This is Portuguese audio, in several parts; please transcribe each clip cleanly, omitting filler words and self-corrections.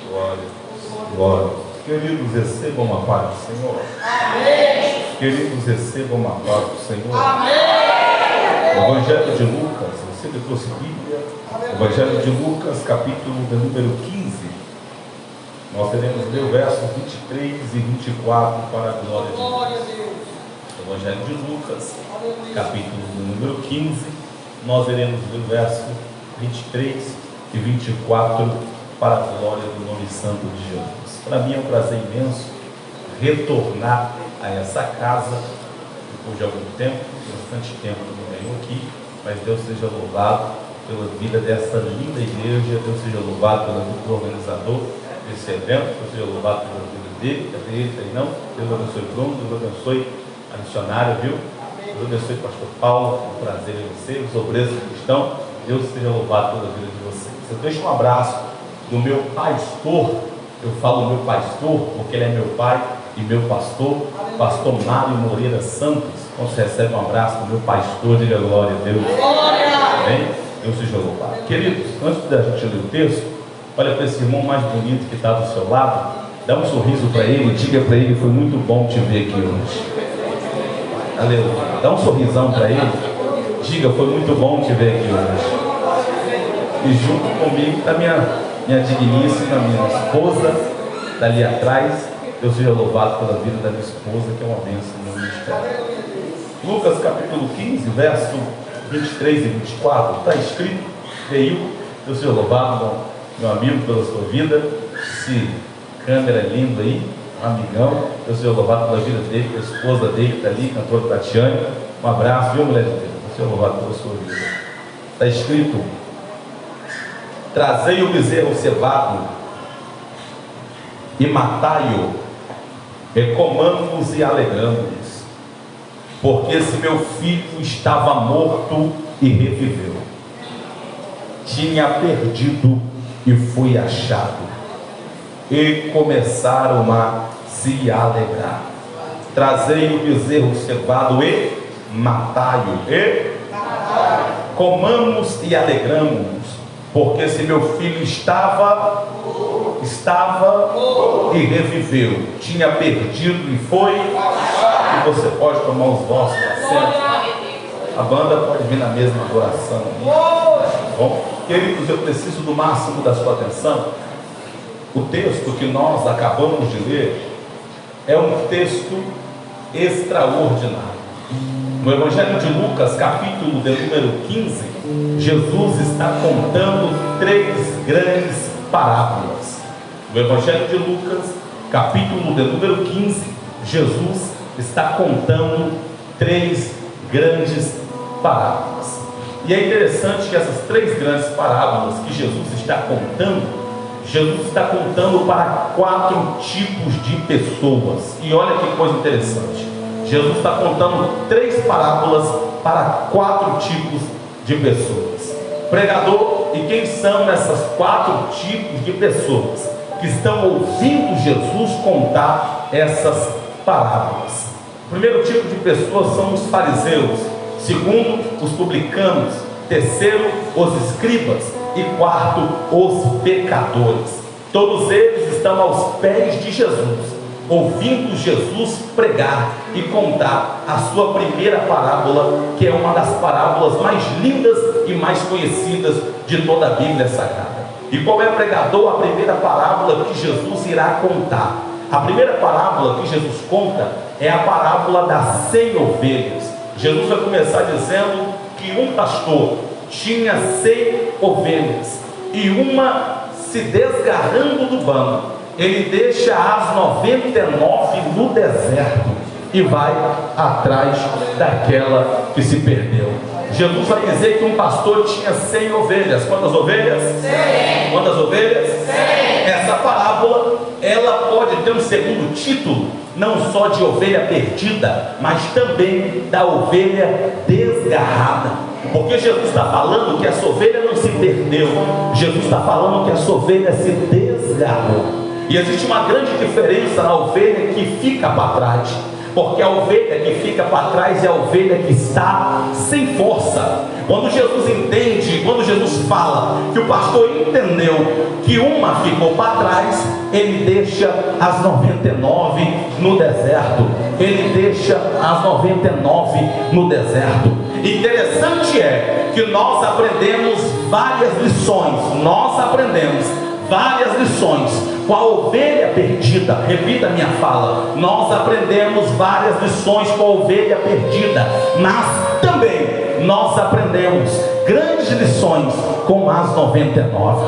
Glória, glória. Queridos, recebam a paz do Senhor. Amém. Queridos, recebam a paz do Senhor. Amém. Evangelho de Lucas, você que trouxe Bíblia, Evangelho de Lucas, capítulo de número 15. Nós teremos ler o versos 23 e 24 para a glória de Deus. Evangelho de Lucas, capítulo de número 15. Nós iremos ler o verso 23 e 24 para a glória do nome santo de Jesus. Para mim é um prazer imenso retornar a essa casa depois de algum tempo, bastante tempo que eu venho aqui, mas Deus seja louvado pela vida dessa linda igreja, Deus seja louvado pela vida do organizador desse evento, Deus seja louvado pela vida dele, cadê ele? Aí não, Deus abençoe Bruno, Deus abençoe a missionária, viu? Deus abençoe o pastor Paulo, é um prazer em você, os obreiros que estão, Deus seja louvado pela vida de vocês. Eu deixo um abraço do meu pastor, eu falo meu pastor porque ele é meu pai e meu pastor, pastor Mário Moreira Santos. Então você recebe um abraço do meu pastor, diga glória a Deus. Amém? Deus seja louvado. Queridos, antes da gente ler o texto, olha para esse irmão mais bonito que está do seu lado, dá um sorriso para ele, diga para ele, foi muito bom te ver aqui hoje. Aleluia. Dá um sorrisão para ele, diga, foi muito bom te ver aqui hoje. E junto comigo está minha digníssima, minha esposa, dali atrás. Deus seja louvado pela vida da minha esposa, que é uma bênção no ministério. Lucas capítulo 15, verso 23 e 24, está escrito, veio, Deus seja louvado, meu amigo, pela sua vida. Esse câmera lindo aí, um amigão, Deus seja louvado pela vida dele, pela esposa dele que está ali, cantora Tatiane. Um abraço, viu, mulher de Deus? Deus seja louvado pela sua vida. Está escrito: trazei o bezerro cevado e matai-o, e comamos e alegramos, porque esse meu filho estava morto e reviveu, tinha perdido e foi achado, e começaram a se alegrar. Trazei o bezerro cevado e matai-o, e comamos e alegramos, porque esse meu filho estava e reviveu, tinha perdido e foi. E você pode tomar os vossos assentos. A banda pode vir na mesma adoração. Bom, queridos, eu preciso do máximo da sua atenção. O texto que nós acabamos de ler é um texto extraordinário. No Evangelho de Lucas, capítulo de número 15, Jesus está contando três grandes parábolas. No Evangelho de Lucas, capítulo de número 15, Jesus está contando três grandes parábolas. E é interessante que essas três grandes parábolas que Jesus está contando para quatro tipos de pessoas. E olha que coisa interessante, Jesus está contando três parábolas para quatro tipos de pessoas. Pregador, e quem são essas quatro tipos de pessoas que estão ouvindo Jesus contar essas parábolas? O primeiro tipo de pessoas são os fariseus, segundo, os publicanos, terceiro, os escribas e quarto, os pecadores. Todos eles estão aos pés de Jesus, ouvindo Jesus pregar e contar a sua primeira parábola, que é uma das parábolas mais lindas e mais conhecidas de toda a Bíblia Sagrada. E qual é, pregador, a primeira parábola que Jesus irá contar? A primeira parábola que Jesus conta é a parábola das 100 ovelhas. Jesus vai começar dizendo que um pastor tinha 100 ovelhas e uma se desgarrando do bando, ele deixa as 99 no deserto e vai atrás daquela que se perdeu. Jesus vai dizer que um pastor tinha 100 ovelhas. Quantas ovelhas? 100. Quantas ovelhas? 100. Essa parábola, ela pode ter um segundo título, não só de ovelha perdida, mas também da ovelha desgarrada. Porque Jesus está falando que essa ovelha não se perdeu, Jesus está falando que essa ovelha se desgarrou. E existe uma grande diferença na ovelha que fica para trás porque a ovelha que fica para trás é a ovelha que está sem força. Quando Jesus entende, quando Jesus fala que o pastor entendeu que uma ficou para trás, ele deixa as 99 no deserto. Ele deixa as 99 no deserto. Interessante é que nós aprendemos várias lições. Nós aprendemos várias lições com a ovelha perdida. Repita a minha fala. Nós aprendemos várias lições com a ovelha perdida, mas também nós aprendemos grandes lições com as 99.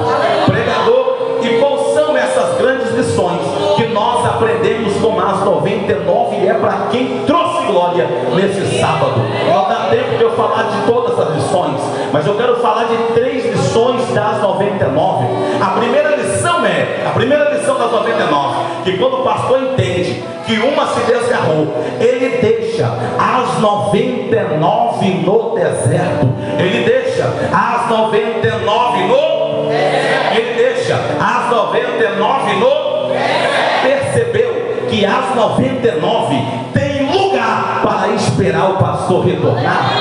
Pregador, e quais são essas grandes lições que nós aprendemos com as 99? E é para quem trouxe glória nesse sábado. Não dá tempo de eu falar de todas as lições, mas eu quero falar de 3 lições das 99. A primeira lição das 99, que quando o pastor entende que uma se desgarrou, ele deixa as 99 no deserto. Ele deixa as 99 no deserto. Ele deixa as 99 no deserto. Percebeu que as 99 tem lugar para esperar o pastor retornar?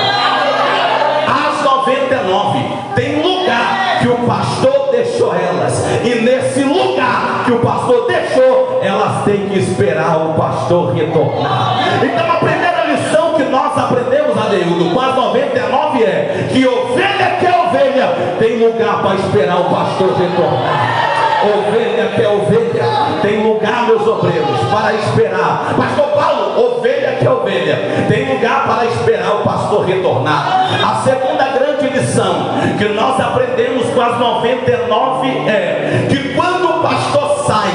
As 99 tem lugar que o pastor deixou elas, e nesse lugar que o pastor deixou, elas têm que esperar o pastor retornar. Então a primeira lição que nós aprendemos, Adeildo, com as 99 é que ovelha que é ovelha tem lugar para esperar o pastor retornar. Ovelha que é ovelha tem lugar, meus obreiros, para esperar. Pastor Paulo, ovelha que é ovelha tem lugar para esperar o pastor retornar. A segunda grande lição que nós aprendemos com as 99 é que quando o pastor sai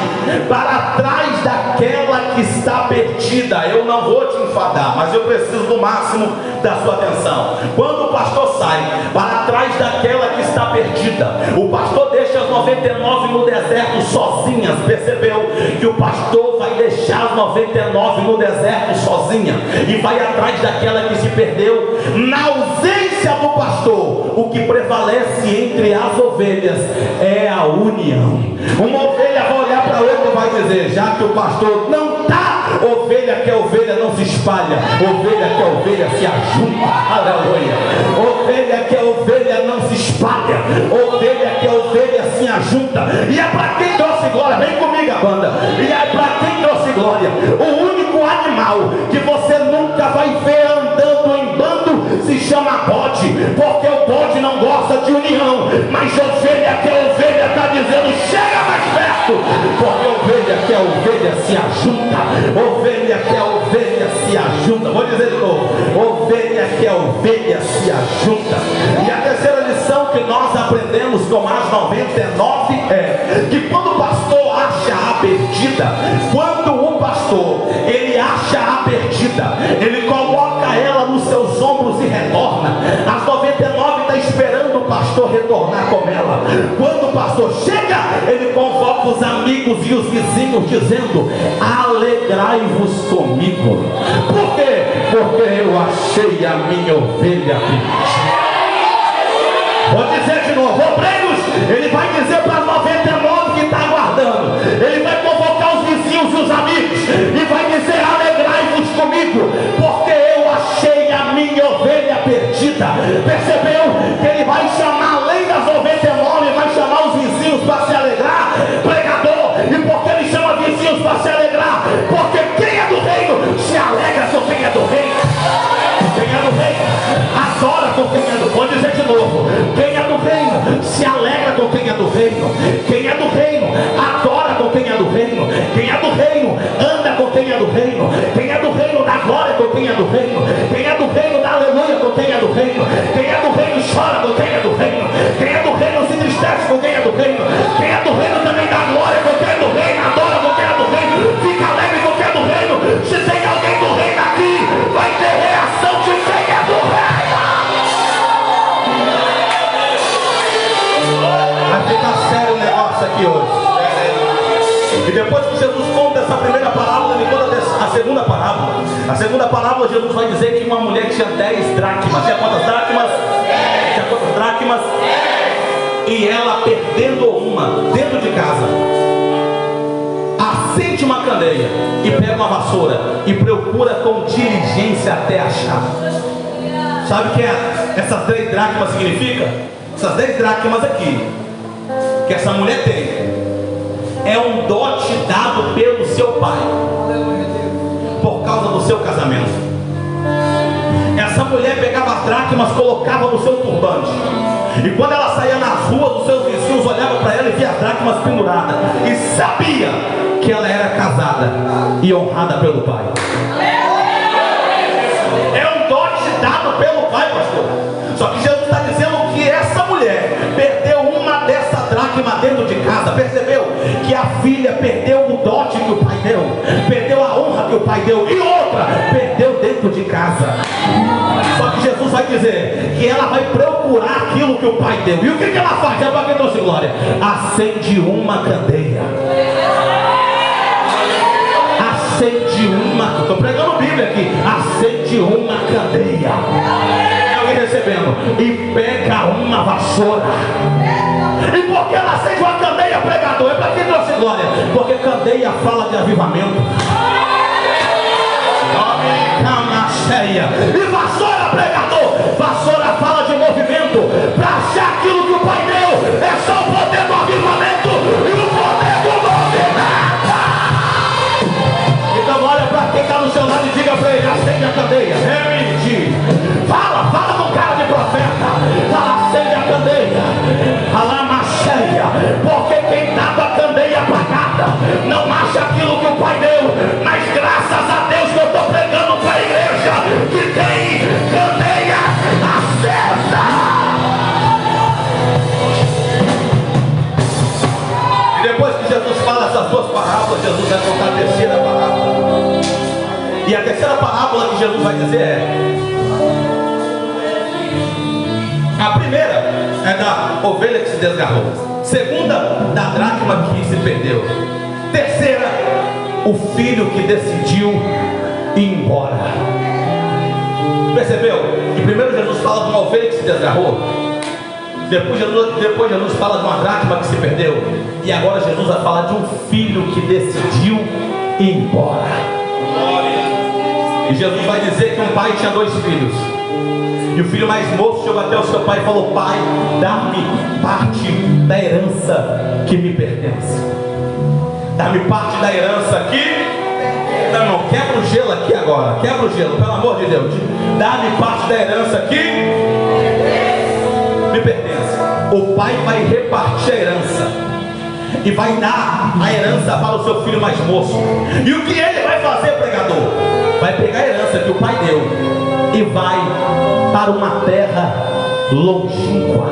para trás daquela que está perdida, eu não vou te enfadar, mas eu preciso do máximo da sua atenção. Quando o pastor sai para trás daquela que está perdida, o pastor deixa as 99 no deserto sozinhas. Percebeu que o pastor vai deixar as 99 no deserto sozinha e vai atrás daquela que se perdeu? Na ausência do pastor, o que prevalece entre as ovelhas é a união. Uma ovelha vai olhar para outra e vai dizer: já que o pastor não está, ovelha que é ovelha não se espalha, ovelha que é ovelha se ajunta. Aleluia. Ovelha que é ovelha não se espalha, ovelha que é ovelha se ajunta. E é para quem trouxe glória, vem comigo a banda, e é para quem trouxe glória. O único animal que você nunca vai ver andando em bando se chama bode, porque o bode não gosta de união. Mas ovelha que é ovelha está dizendo: chega mais perto, porque ovelha que é ovelha se ajunta. Ovelha que é ovelha se ajunta. Vou dizer de novo: ovelha que é ovelha se ajunta. E a terceira lição que nós aprendemos com as 99 é que quando o pastor acha a perdida, quando o pastor ele acha a perdida, ele coloca ela nos seus ombros e retorna. As 99 está esperando o pastor retornar com ela. Quando o pastor chega, ele convoca os amigos e os vizinhos dizendo: alegrai-vos comigo. Por quê? Porque eu achei a minha ovelha perdida. Vou dizer de novo, obreiros, ele vai dizer para as 99 que está aguardando, ele vai convocar os vizinhos e os amigos e vai dizer: alegrai-vos comigo, porque eu achei a minha ovelha perdida. Percebeu que ele vai chamar, além das 99, vai chamar os vizinhos para se alegrar? Pregador, e por que ele chama vizinhos para se alegrar? Porque quem é do reino se alegra com quem é do reino. Quem é do reino adora com quem é do reino. Vou dizer de novo: quem é do reino se alegra com quem é do reino. Quem é do reino adora com quem é do reino. Quem é do reino anda com quem é do reino. Quem é do reino dá glória com quem é do reino. Quem é do reino dá aleluia com quem é do reino. Quem é do reino chora com quem é do reino. Quem é do reino se entristece com quem é do reino. Quem é do reino também dá glória com quem é do reino, adora com quem é do reino, fica alegre com quem é do reino. Se tem alguém do reino aqui, vai ter reação de quem é do reino. Vai ficar sério o negócio aqui hoje. E depois que Jesus conta essa primeira parábola, ele conta a segunda parábola. A segunda parábola, Jesus vai dizer que uma mulher tinha 10 dracmas. Tinha quantas dracmas? Tinha quantas dracmas? E ela perdendo uma dentro de casa, a acende uma candeia e pega uma vassoura e procura com diligência até achar. Sabe o que essas 10 dracmas significa? Essas 10 dracmas aqui que essa mulher tem é um dote dado pelo seu pai por causa do seu casamento. Essa mulher pegava as dracmas, colocava no seu turbante, e quando ela saía nas ruas, os seus vizinhos olhavam para ela e via as dracmas penduradas e sabia que ela era casada e honrada pelo pai. É um dote dado pelo pai, pastor. Só que Jesus está dizendo que essa mulher perdeu uma dessas dracmas dentro de casa. Percebeu que a filha perdeu o dote que o pai deu, perdeu a honra que o pai deu, e outra perdeu dentro de casa. Só que Jesus vai dizer que ela vai procurar aquilo que o pai deu. E o que ela faz? É para quem trouxe glória. Acende uma candeia. Acende uma. Estou pregando Bíblia aqui. Acende uma candeia. Alguém recebendo? E pega uma vassoura. E por que ela acende uma candeia, pregador? É para quem trouxe glória. Porque candeia fala de avivamento. Cheia. E vassoura, pregador, vassoura fala de movimento. Para achar aquilo que o pai deu é só o poder do avivamento e o poder do movimento. Então olha para quem está no seu lado e diga para ele: acende a candeia. Fala com cara de profeta. Fala, acende a candeia. Fala, macheia. Porque quem dá a candeia apagada não acha aquilo que o pai deu. Mas graças a Deus que eu estou pregando para a igreja que tem candeia acesa. E depois que Jesus fala essas duas parábolas, Jesus vai contar a terceira parábola. E a terceira parábola que Jesus vai dizer é: a primeira é da ovelha que se desgarrou, segunda, da dracma que se perdeu, terceira, o filho que decidiu ir embora. Percebeu? Que primeiro Jesus fala de uma ovelha que se desgarrou, depois Jesus fala de uma dracma que se perdeu, e agora Jesus vai falar de um filho que decidiu ir embora. E Jesus vai dizer que um pai tinha 2 filhos, e o filho mais moço chegou até o seu pai e falou: pai, dá-me parte da herança que me pertence. Dá-me parte da herança aqui. Não, quebra o gelo aqui agora. Quebra o gelo, pelo amor de Deus. Dá-me parte da herança aqui. Me pertence. O pai vai repartir a herança e vai dar a herança para o seu filho mais moço. E o que ele vai fazer, pregador? Vai pegar a herança que o pai deu e vai para uma terra longínqua.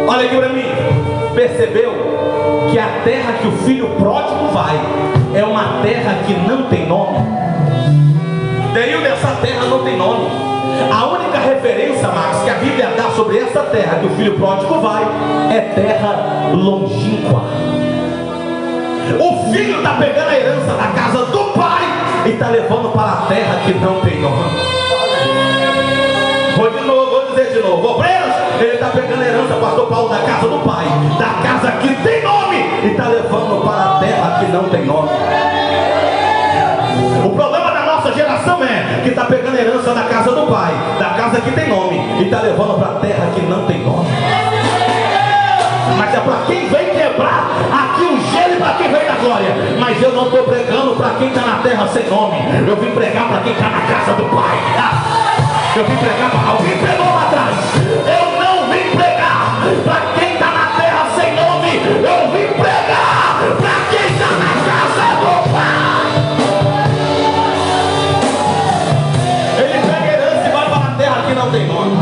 Olha aqui para mim. Percebeu que a terra que o filho pródigo vai é uma terra que não tem nome? Daí dessa terra não tem nome. A única referência, Max, que a Bíblia dá sobre essa terra que o filho pródigo vai é terra longínqua. O filho está pegando a herança da casa do pai e está levando para a terra que não tem nome. Vou dizer de novo. Obreiros, ele está pegando a herança, pastor Paulo, da casa do pai, da casa que tem nome, e está levando para a terra que não tem nome. O problema da nossa geração é que está pegando a herança da casa do pai, da casa que tem nome, e está levando para a terra que não tem nome. Mas é para quem vem quebrar aqui o gelo e para quem vem da glória. Mas eu não estou pregando para quem está na terra sem nome. Eu vim pregar para quem está na casa do pai. Eu vim pregar para alguém pregou lá atrás. Eu não vim pregar para quem está na terra sem nome. Eu vim pregar para quem está na casa do pai. Ele pega a herança e vai para a terra que não tem nome.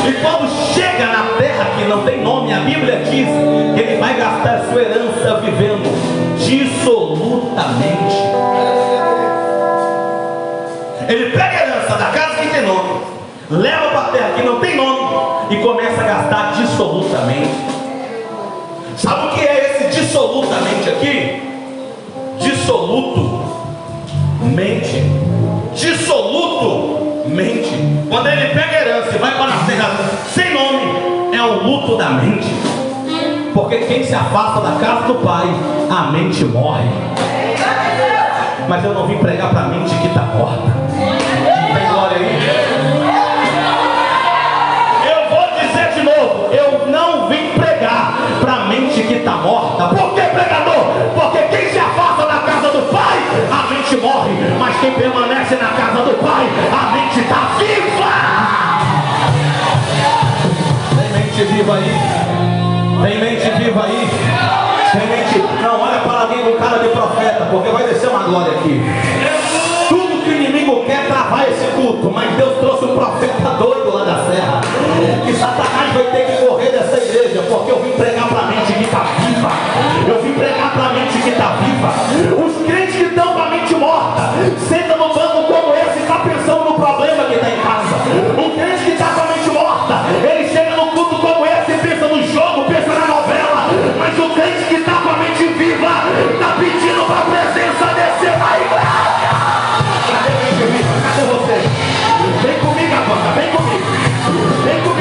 E quando chega na terra que não tem nome, a Bíblia diz que ele vai gastar a sua herança vivendo dissolutamente. Ele pega a herança da casa que tem nome, leva para a terra que não tem nome e começa a gastar dissolutamente. Sabe o que é esse dissolutamente aqui? Dissoluto mente. Dissoluto mente. Quando ele pega a herança e vai para a terra sem nome, é o luto da mente. Porque quem se afasta da casa do Pai, a mente morre. Mas eu não vim pregar para a mente que está morta. Tem glória aí? Eu vou dizer de novo, eu não vim pregar para a mente que está morta. Por que, pregador? Porque quem se afasta da casa do Pai, a mente morre. Mas quem permanece na casa do Pai, a mente está viva. Tem mente viva aí? Tem mente viva aí? Tem mente... Não, olha para alguém com cara de profeta, porque vai descer uma glória aqui. Tudo que o inimigo quer é travar esse culto, mas Deus trouxe um profeta doido lá da serra, que Satanás vai ter que correr dessa igreja, porque eu vim pregar para a mente que está viva. Eu vim pregar para a mente que está viva. Os crentes que estão com a mente morta, senta no banco como esse e está pensando no problema que está em casa. Um crente que está com a mente morta, ele chega no culto como esse e pensa no jogo, pensa na novela. Mas o crente que está com a mente viva, está pedindo para a presença descer na igreja. Cadê a mente viva? Cadê você? Vem comigo, Amanda, vem comigo. Vem comigo.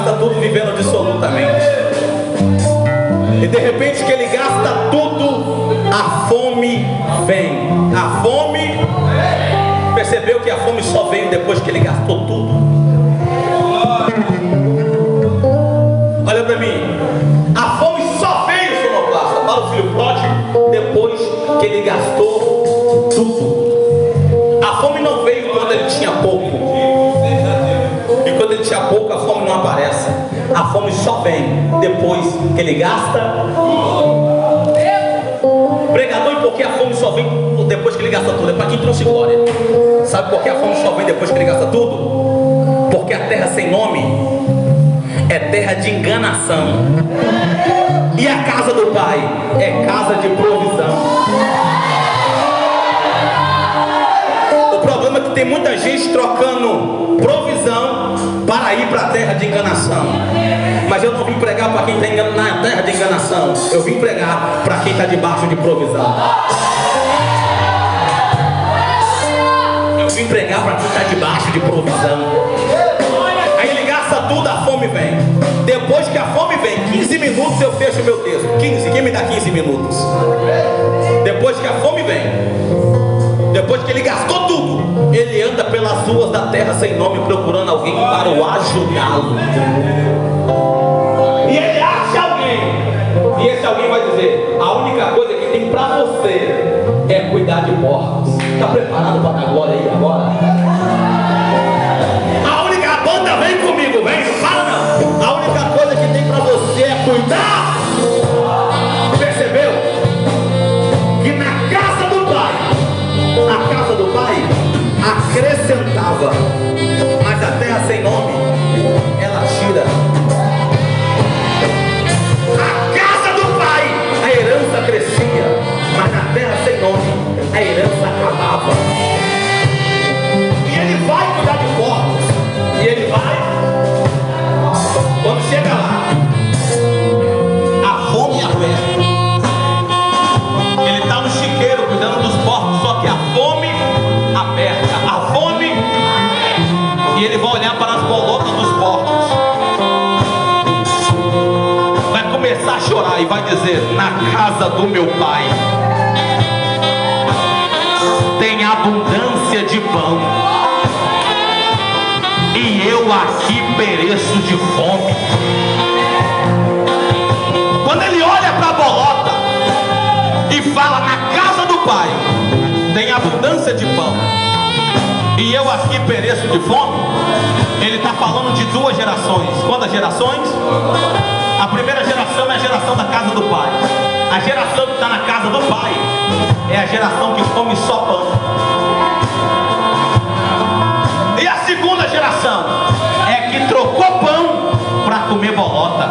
gasta tudo vivendo dissolutamente. E de repente que ele gasta tudo, a fome vem. A fome, percebeu que a fome só veio depois que ele gastou tudo? Olha para mim, a fome só veio, sonoplasta, para o filho pródigo depois que ele gastou tudo. A fome não veio quando ele tinha pouco. E quando ele tinha pouco, a fome não aparece. A fome só vem depois que ele gasta. Pregador, e por que a fome só vem depois que ele gasta tudo? É para quem trouxe glória. Sabe por que a fome só vem depois que ele gasta tudo? Porque a terra sem nome é terra de enganação. E a casa do Pai é casa de provisão. O problema é que tem muita gente trocando provisão para ir para a terra de enganação. Mas eu não vim pregar para quem está na terra de enganação. Eu vim pregar para quem está debaixo de provisão. Eu vim pregar para quem está debaixo de provisão. Aí ele gasta tudo, a fome vem. Depois que a fome vem, 15 minutos eu fecho meu texto. 15, quem me dá 15 minutos? Depois que a fome vem, depois que ele gastou tudo, ele anda pelas ruas da terra sem nome, procurando alguém para o ajudá-lo. E ele acha alguém, e esse alguém vai dizer: a única coisa que tem para você é cuidar de porcos. Está preparado para a glória aí agora? A única banda, vem comigo, vem, não para não. A única coisa que tem para você é cuidar. Percebeu? Que na casa do Pai, a casa do Pai acrescentava, mas a terra sem nome, ela tira. A casa do Pai, a herança crescia, mas na terra sem nome, a herança acabava. E ele vai cuidar de porcos, e ele vai, quando chega lá, a fome aperta. Ele está no chiqueiro cuidando dos porcos, só que a fome aperta. A fome, e ele vai olhar para as bolotas dos porcos, vai começar a chorar e vai dizer: na casa do meu pai tem abundância de pão, e eu aqui pereço de fome. Quando ele olha para a bolota e fala: na casa do Pai tem abundância de pão, e eu aqui pereço de fome, ele está falando de duas gerações. Quantas gerações? A primeira geração é a geração da casa do Pai. A geração que está na casa do Pai é a geração que come só pão. E a segunda geração é que trocou pão para comer bolota.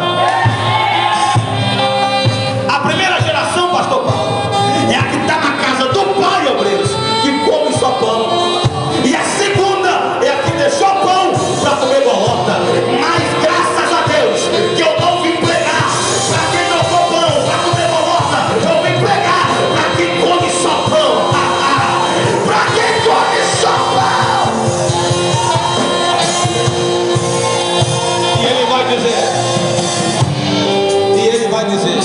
A primeira geração, pastor Paulo, é a que está na casa do Pai, obreiros, que come só pão. E a segunda é a que deixou pão para comer bolota. Mas graças a Deus que eu não vim pregar para quem trocou pão para comer bolota. Eu vim pregar para quem come só pão. Para quem come só pão. E ele vai dizer: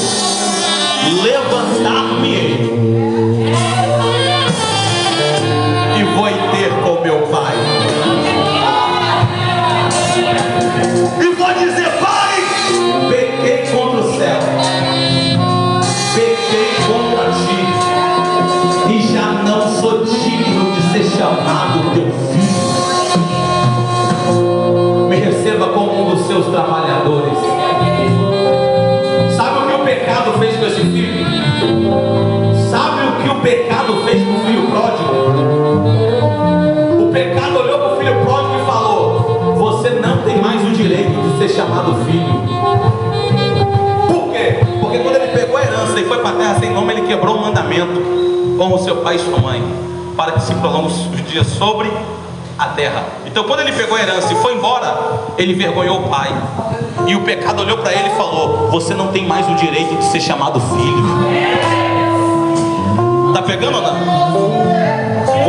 levantar-me-ei e vou ter com meu Pai, e vou dizer: Pai, pequei contra o céu, pequei contra ti, e já não sou digno de ser chamado teu filho. Me receba como um dos seus trabalhadores. Sabe o que o pecado fez com esse filho? Sabe o que o pecado fez com o filho pródigo? O pecado olhou para o filho pródigo e falou: você não tem mais o direito de ser chamado filho. Por quê? Porque quando ele pegou a herança e foi para a terra sem nome, ele quebrou o mandamento, como seu pai e sua mãe, para que se prolongue os dias sobre a terra. Então quando ele pegou a herança e foi embora, ele envergonhou o pai. E o pecado olhou para ele e falou: você não tem mais o direito de ser chamado filho. Tá pegando ou não?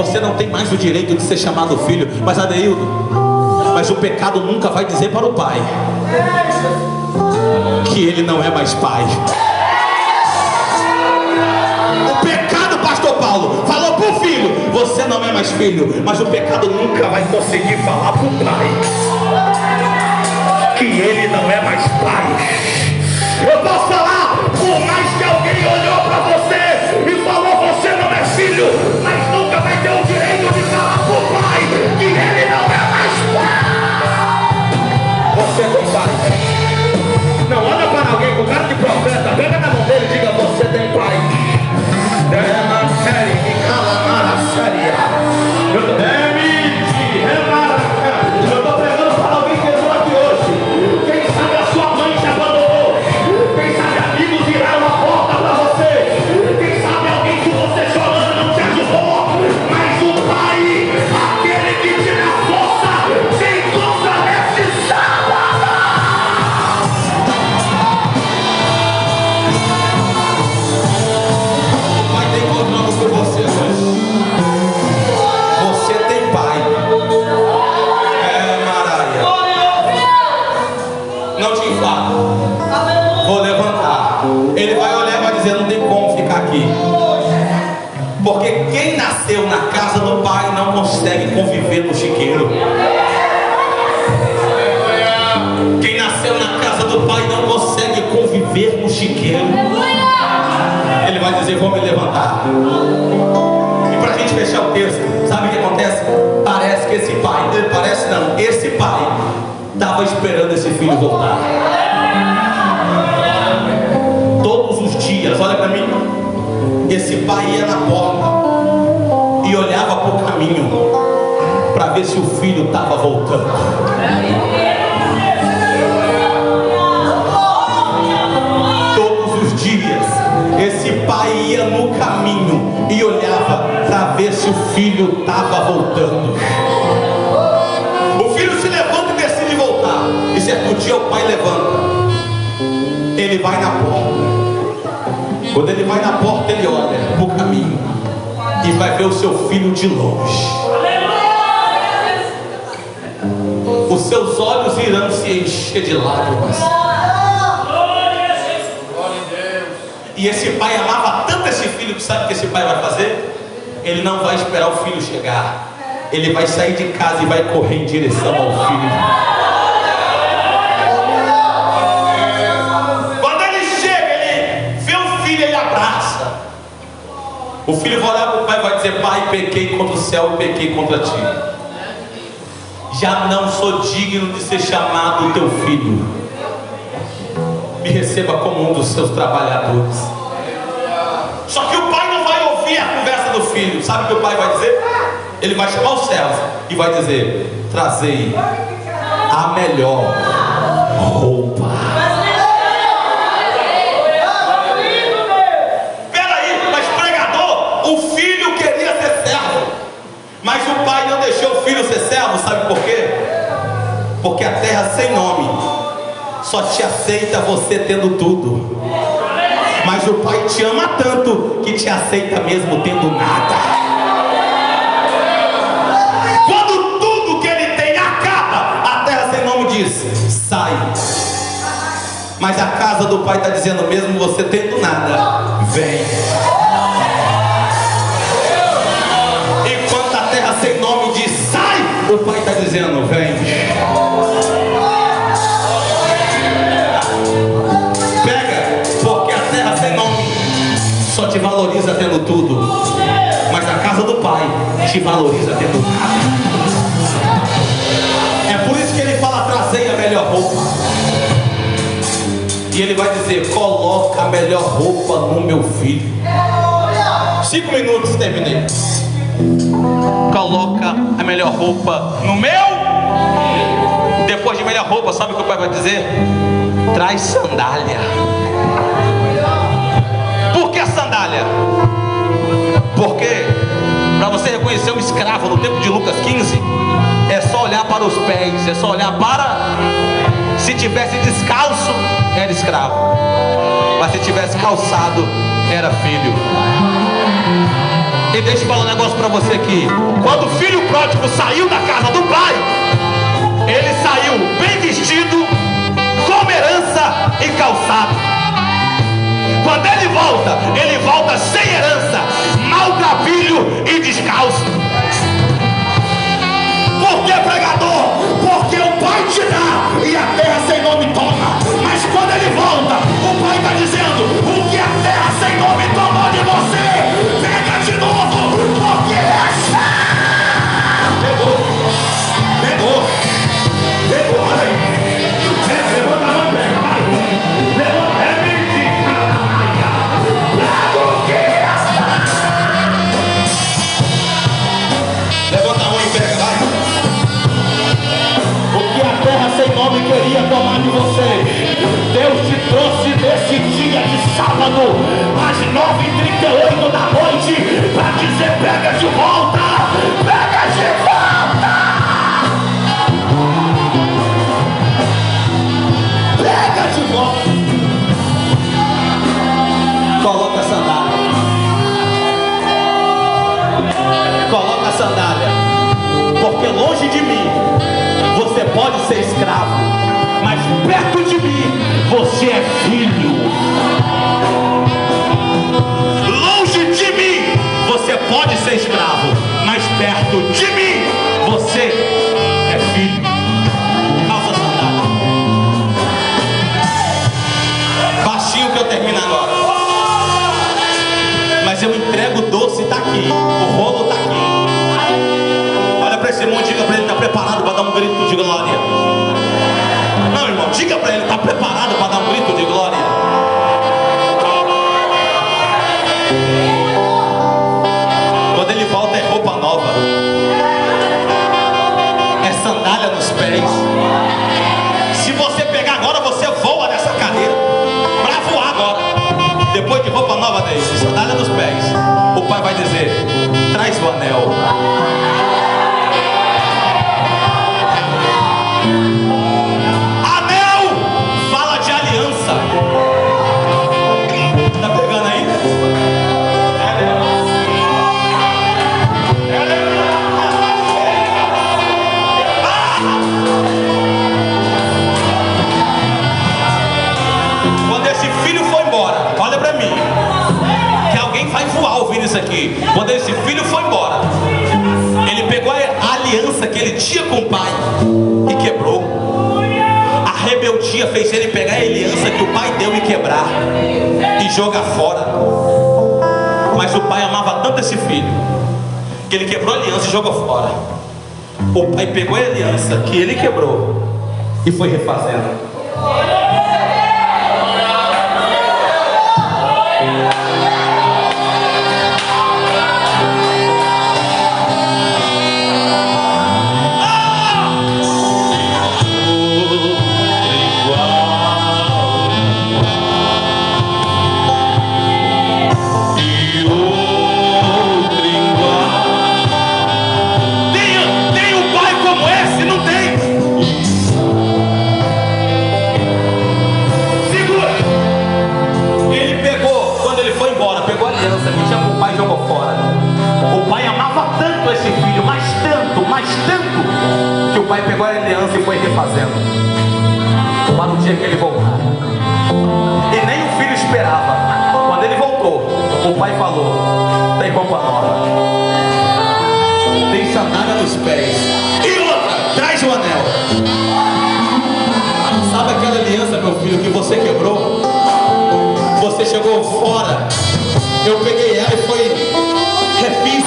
Você não tem mais o direito de ser chamado filho. Mas Adeildo, Mas o pecado nunca vai dizer para o pai que ele não é mais pai. O pecado, pastor Paulo, falou para o filho: você não é mais filho. Mas o pecado nunca vai conseguir falar para o pai que ele não é mais pai. Eu posso falar, por mais que alguém olhou para você e falou: você não é filho, mas nunca vai ter o direito de falar para o pai que ele não é mais pai. Você tem pai. Não olha para alguém com cara de profeta, pega na mão dele e diga: você tem pai. É uma série que cala a série. Eu estou pregando para alguém que entrou aqui hoje. Quem sabe a sua mãe te abandonou. Quem sabe amigos viraram a porta para você. Quem sabe alguém que você chorando não te ajudou. Mas o pai, aquele que te dá força, se encontra nesse sábado. O pai tem comando por você hoje. Você tem pai. Não te enfado. Vou levantar. Ele vai olhar e vai dizer: não tem como ficar aqui. Porque quem nasceu na casa do pai não consegue conviver no chiqueiro. Quem nasceu na casa do pai não consegue conviver no chiqueiro. Ele vai dizer: vou me levantar. E para a gente fechar o texto, sabe o que acontece? Parece que esse pai, parece não, esse pai estava esperando esse filho voltar. Todos os dias, olha para mim, esse pai ia na porta e olhava para o caminho para ver se o filho estava voltando. Todos os dias esse pai ia no caminho e olhava para ver se o filho estava voltando. O filho se levanta e decide voltar. E certo dia o pai levanta. Ele vai na porta. Quando ele vai na porta, ele olha para o caminho e vai ver o seu filho de longe. Os seus olhos irão se encher de lágrimas. E esse pai amava tanto esse filho que sabe o que esse pai vai fazer? Ele não vai esperar o filho chegar. Ele vai sair de casa e vai correr em direção ao filho. Quando ele chega, ele vê o filho, ele abraça. O filho vai olhar para o pai e vai dizer: pai, pequei contra o céu e pequei contra ti. Já não sou digno de ser chamado teu filho. Me receba como um dos seus trabalhadores. Só que o pai não vai ouvir a conversa do filho. Sabe o que o pai vai dizer? Ele vai chamar os servos e vai dizer: trazei a melhor roupa. Peraí, mas pregador, o filho queria ser servo, mas o pai não deixou o filho ser servo. Sabe por quê? Porque a terra sem nome só te aceita você tendo tudo. Mas o pai te ama tanto que te aceita mesmo tendo nada. Quando tudo que ele tem acaba, a terra sem nome diz: sai. Mas a casa do pai está dizendo: mesmo você tendo nada, vem. Enquanto a terra sem nome diz: sai, o pai está dizendo: vem. Só te valoriza tendo tudo, mas a casa do pai te valoriza tendo nada. É por isso que ele fala: trazei a melhor roupa. E ele vai dizer: coloca a melhor roupa no meu filho. 5 minutos, terminei. Coloca a melhor roupa no meu. Depois de melhor roupa, sabe o que o pai vai dizer? Traz sandália. Por que sandália? Porque para você reconhecer um escravo no tempo de Lucas 15, é só olhar para os pés, é só olhar para... Se tivesse descalço, era escravo, mas se tivesse calçado, era filho. E deixa eu falar um negócio para você aqui. Quando o filho pródigo saiu da casa do pai, Ele saiu bem vestido, com herança e calçado. Quando ele volta sem herança, maltrapilho e descalço. Por que, pregador? Porque o Pai te dá e a terra sem nome toma. Mas quando ele volta, o Pai está dizendo: o que a terra sem nome tomou de você, pega de novo, porque é pegou, olha aí. Levanta a mão, pega, vai. Levanta, é mentira. Pega o que levanta a mão e pega, vai. O que a terra sem nome queria tomar de você, Deus te trouxe nesse dia de sábado, às 9h38 da noite, para dizer: pega de volta, pega de volta, pega de volta. Coloca a sandália, coloca a sandália, porque longe de mim você pode ser escravo, mas perto de mim você é filho. Longe de mim você pode ser escravo, mas perto de mim você é filho. Calça a sandália. Baixinho que eu termino agora. Mas eu entrego o doce, tá aqui. O rolo tá aqui. Olha para esse irmão, diga para ele: está preparado para dar um grito de glória? Não, irmão, diga para ele: está preparado para dar um grito de glória? Quando ele volta, é roupa nova, é sandália nos pés. Se você pegar agora, você voa nessa cadeira, para voar agora. Depois de roupa nova dele, sandália nos pés, o Pai vai dizer: traz o anel. Tá pegando aí? Quando esse filho foi embora, olha pra mim, que alguém vai voar ouvindo isso aqui. Quando esse filho foi embora, ele pegou a aliança que ele tinha com o pai e quebrou. A rebeldia fez ele pegar a aliança que o pai deu e quebrar e jogar fora. Mas o pai amava tanto esse filho que ele quebrou a aliança e jogou fora. O pai pegou a aliança que ele quebrou e foi refazendo. O pai pegou a aliança e foi refazendo para o dia que ele voltar. E nem o filho esperava. Quando ele voltou, o pai falou: tem roupa nova, tem sandália nos pés, e outra, traz o anel. Sabe aquela aliança, meu filho, que você quebrou? Você chegou fora, eu peguei ela e refiz.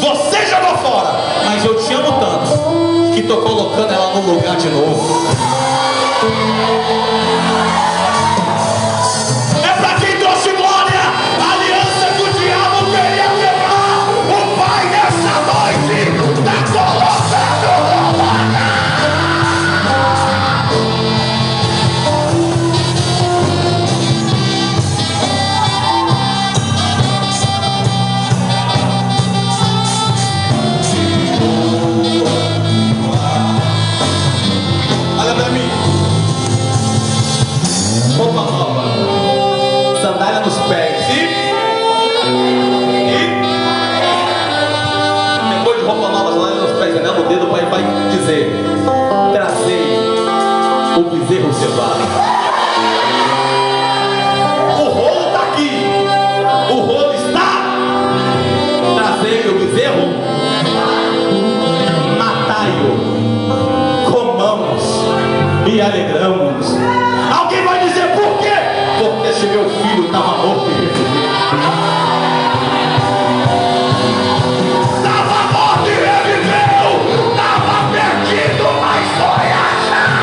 Você jogou fora, mas eu te amo tanto que estou colocando ela no lugar de novo. É para quem trouxe glória, a aliança que o diabo queria quebrar, o Pai nessa noite está colocando no lugar. Olha pra mim. o bezerro cevado. O rolo está aqui, o rolo está. Trazei o bezerro, matai-o, comamos e alegramos. Alguém vai dizer por quê? Porque esse meu filho estava morto e reviveu. Estava morto e reviveu. Estava perdido, mas foi achado.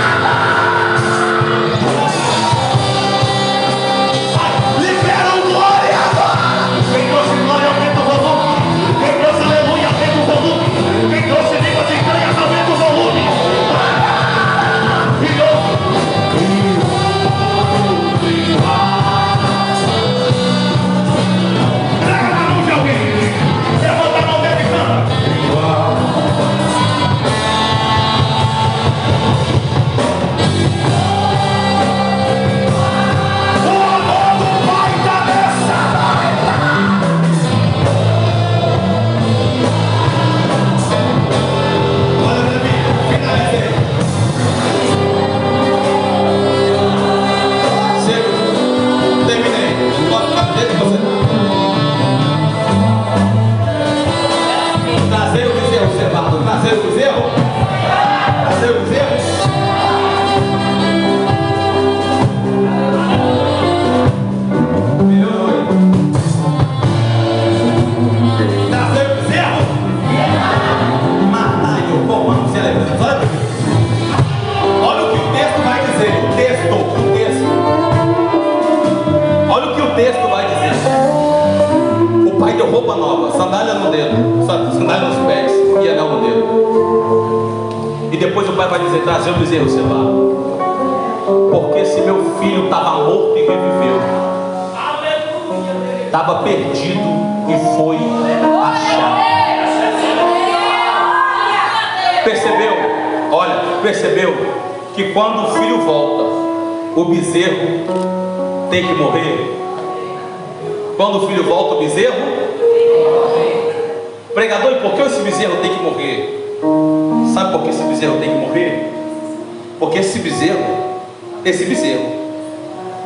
Libera o glória agora. Quem trouxe glória aumenta o volume. Quem trouxe aleluia aumenta o volume. Quem trouxe línguas estranhas aumenta o volume. Trazer o bezerro cevado, trazer o bezerro, trazer o bezerro. Trazer o bezerro, matai-o, comamos e alegramos. Olha o que o texto vai dizer, o texto. Olha o que o texto vai dizer. O pai deu roupa nova, sandália no dedo, sandália nos pés e anel no dedo. E depois o pai vai dizer: trazer o bezerro cevado, porque esse meu filho estava morto e reviveu, estava perdido e foi achado. Percebeu? Olha, percebeu que quando o filho volta, o bezerro tem que morrer? Quando o filho volta, o bezerro. Pregador, e por que esse bezerro tem que morrer? Sabe por que esse bezerro tem que morrer? Porque esse bezerro,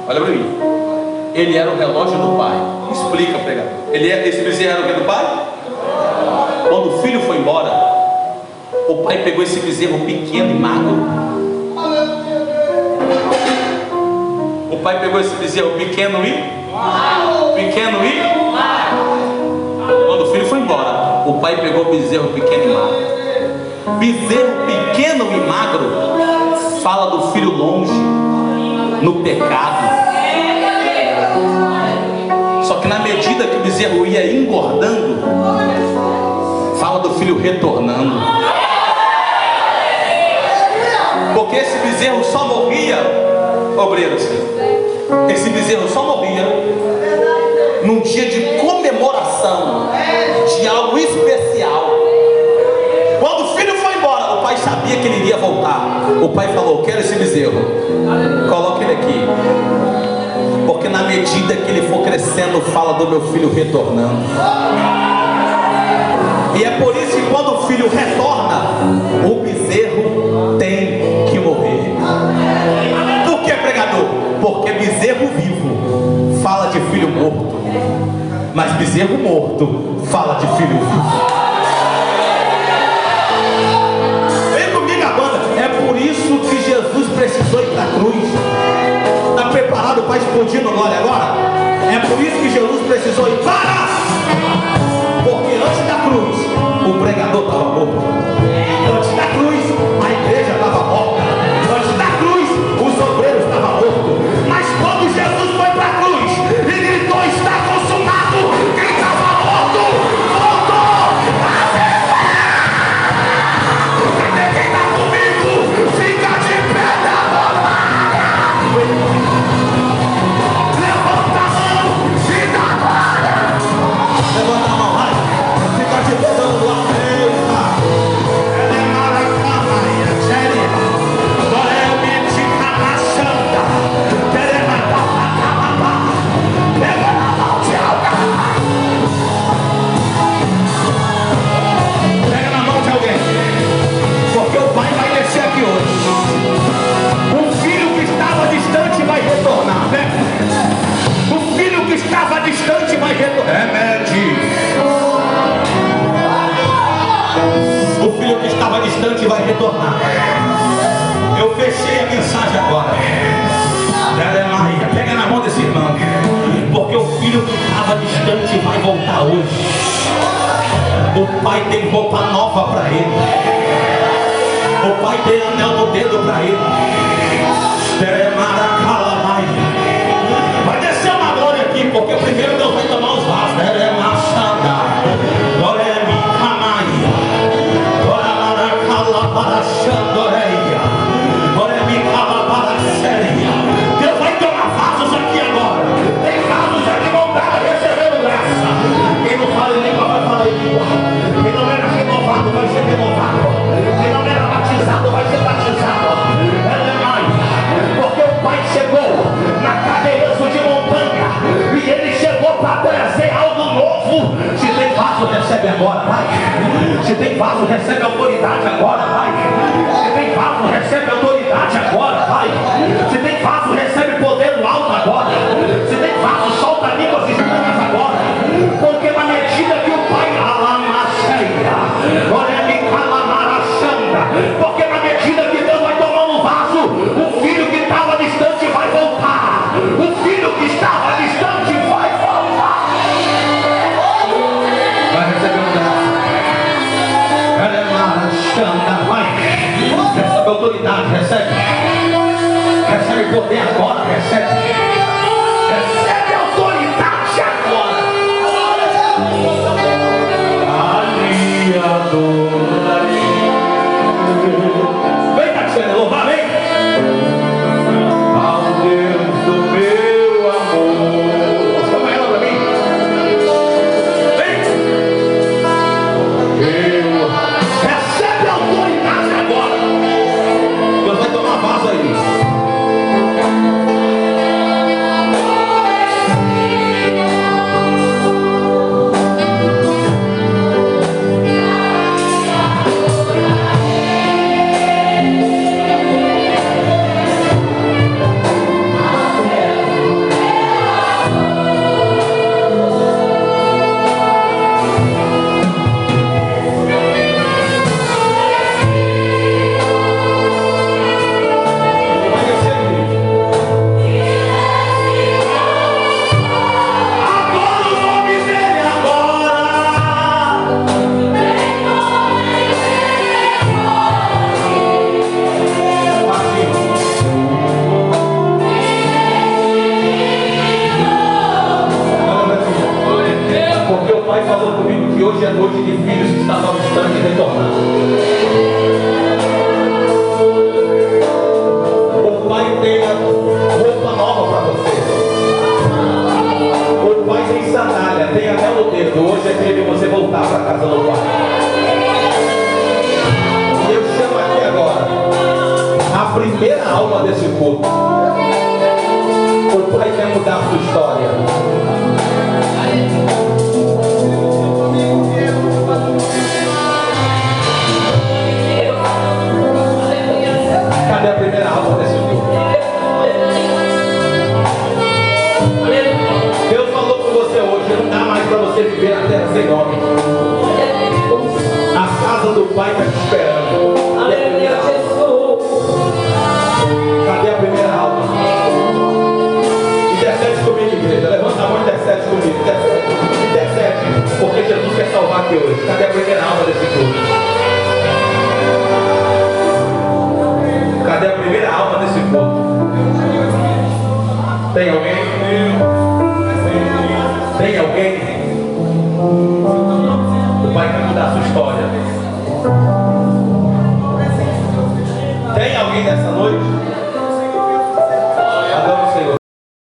olha para mim, ele era o relógio do pai. Explica, pregador. Esse bezerro era o que do pai? Quando o filho foi embora, o pai pegou esse bezerro pequeno e magro. O pai pegou esse bezerro pequeno e quando o filho foi embora, o pai pegou o bezerro pequeno e magro. Bezerro pequeno e magro fala do filho longe, no pecado. Só que na medida que o bezerro ia engordando, fala do filho retornando. Porque esse bezerro só morria, obreiros, esse bezerro só morria num dia de comemoração, de algo especial. Quando o filho foi embora, o pai sabia que ele iria voltar. O pai falou: quero esse bezerro, coloque ele aqui, porque na medida que ele for crescendo, fala do meu filho retornando. E é por isso que quando o filho retorna, o bezerro tem que morrer. Por que, pregador? Porque bezerro vivo fala de filho morto, mas bezerro morto fala de filho vivo. Vem comigo a banda. É por isso que Jesus precisou ir para a cruz. Está preparado para explodir no glória agora? É por isso que Jesus precisou ir para. Porque antes da cruz, o pregador estava morto. Antes da cruz, a igreja estava morta. Antes da cruz, os obreiros estavam mortos. Mas quando Jesus foi para a cruz e gritou: está consumado, quem estava morto, voltou a viver. Cadê quem está comigo? Fica de pé da glória. Levanta a mão e dá glória. Levanta a mão, vai. Fica de pé da glória. Pega na mão de alguém, porque o pai vai descer aqui hoje. Um distante vai retornar. Eu fechei a mensagem agora. Pega na mão desse irmão, porque o filho que estava distante vai voltar hoje. O pai tem roupa nova para ele. O pai tem anel no dedo para ele. Vai descer uma glória aqui, porque primeiro Deus vai tomar os vasos. Deus vai tomar vasos aqui agora. Tem vasos aqui montados recebendo graça. Quem não fala em língua vai falar em língua. Quem não era renovado vai ser renovado. Quem não era batizado vai ser batizado. Porque o Pai chegou na cadeirança de montanha e ele chegou para trazer algo novo. Se tem vaso, recebe agora, Pai. Se tem vaso, recebe autoridade agora, Pai. Se tem vaso, recebe autoridade agora, Pai. Se tem vaso, recebe poder no alto agora. Se tem vaso, solta línguas estranhas agora. Porque na medida que o Pai porque na medida que Deus vai tomando o vaso, o filho que estava distante vai voltar. O filho que estava distante vai voltar. Vai recebendo graça. Recebe autoridade, recebe. Recebe poder agora, recebe. Recebe autoridade agora. Vem, Tatiana, louvar, vem. Ao Deus do meu amor. Chama ela pra mim. Vem. Recebe a autoridade agora. Deus vai tomar vaso aí. Hoje é noite de filhos que estavam distantes retornar. O Pai tem a roupa nova para você. O Pai tem sandália, tem anel no dedo. Hoje é dia de você voltar para a casa do Pai. E eu chamo aqui agora a primeira alma desse culto. O Pai quer mudar a sua história. Cadê a primeira alma desse culto? Deus falou com você hoje, não dá mais para você viver na terra sem nome. A casa do Pai está te esperando. Cadê a primeira alma? Intercede comigo, igreja. Levanta a mão e intercede comigo. Intercede, porque Jesus quer salvar aqui hoje. Cadê a primeira alma desse culto? Cadê a primeira alma desse culto? Tem alguém? Tem alguém? O Pai quer mudar a sua história. Tem alguém nessa noite?